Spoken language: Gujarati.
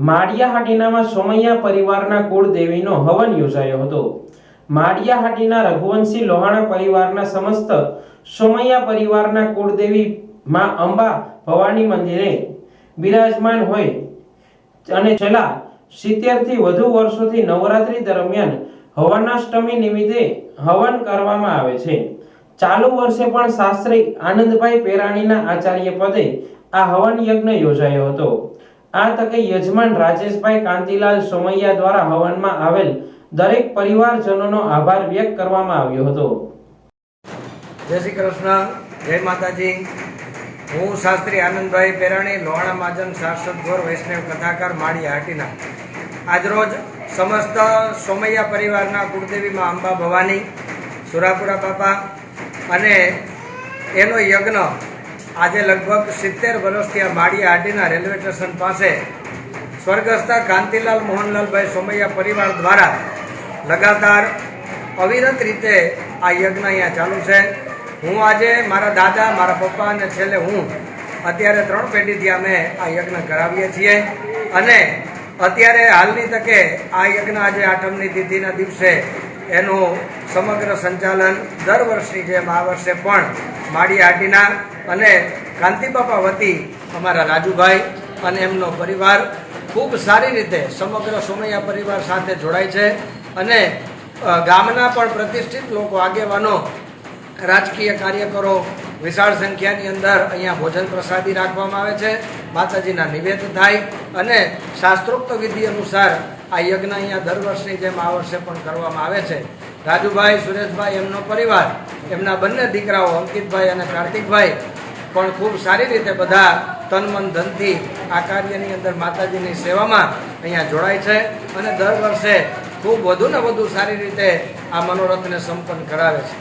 માળિયાહાટીનામાં સોમૈયા પરિવારના કુળદેવીનો હવન યોજાયો હતો। માળિયાહાટીના રઘુવંશી લોહાણા પરિવારના સમસ્ત સોમૈયા પરિવારના કુળદેવી માં અંબા ભવાની મંદિરે બિરાજમાન હોય અને છેલ્લા 70 થી વધુ વર્ષોથી નવરાત્રી દરમિયાન હવનાષ્ટમી નિમિત્તે હવન કરવામાં આવે છે। ચાલુ વર્ષે પણ શાસ્ત્રી આનંદભાઈ પેરાણીના આચાર્ય પદે આ હવન યજ્ઞ યોજાયો હતો। આ તકે યજમાન રાજેશભાઈ કાંતિલાલ સોમૈયા દ્વારા હવનમાં આવેલ દરેક પરિવારજનોનો આભાર વ્યક્ત કરવામાં આવ્યો હતો। જય શ્રી કૃષ્ણ, જય માતાજી। હું શાસ્ત્રી આનંદભાઈ પેરાણી, લોહાણા મહાજન શાશ્વત ગોર વૈષ્ણવ કથાકાર માળિયાહાટીના આજરોજ સમસ્ત સોમૈયા પરિવારના કુળદેવીમાં અંબા ભવાની, સુરાપુરા બાપા અને એનો યજ્ઞ આજે લગભગ 70 વર્ષથી આ માળિયાહાટીના રેલવે સ્ટેશન પાસે સ્વર્ગસ્થ કાંતિલાલ મોહનલાલભાઈ સોમૈયા પરિવાર દ્વારા લગાતાર અવિરત રીતે આ યજ્ઞ અહીંયા ચાલુ છે। હું આજે મારા દાદા, મારા પપ્પા અને છેલ્લે હું અત્યારે 3 પેઢીથી અમે આ યજ્ઞ કરાવીએ છીએ અને અત્યારે હાલની તકે આ યજ્ઞ આજે આઠમની તિથિના દિવસે એનું સમગ્ર સંચાલન દર વર્ષની જેમ આ વર્ષે પણ માળિયાહાટીના અને કાંતિબાપા વતી અમારા રાજુભાઈ અને એમનો પરિવાર ખૂબ સારી રીતે સમગ્ર સોમૈયા પરિવાર સાથે જોડાય છે અને ગામના પણ પ્રતિષ્ઠિત લોકો, આગેવાનો, રાજકીય કાર્યકરો વિશાળ સંખ્યાની અંદર અહીંયા ભોજન પ્રસાદી રાખવામાં આવે છે। માતાજીના નિવેદ થાય અને શાસ્ત્રોક્ત વિધિ અનુસાર આ યજ્ઞ અહીંયા દર વર્ષની જેમ આ વર્ષે પણ કરવામાં આવે છે। રાજુભાઈ, સુરેશભાઈ, એમનો પરિવાર, એમના બંને દીકરાઓ અંકિતભાઈ અને કાર્તિકભાઈ પણ ખૂબ સારી રીતે બધા તન મન ધનથી આ કાર્યની અંદર માતાજીની સેવામાં અહીંયા જોડાય છે અને દર વર્ષે ખૂબ વધુ ને વધુ સારી રીતે આ મનોરથને સંપન્ન કરાવે છે।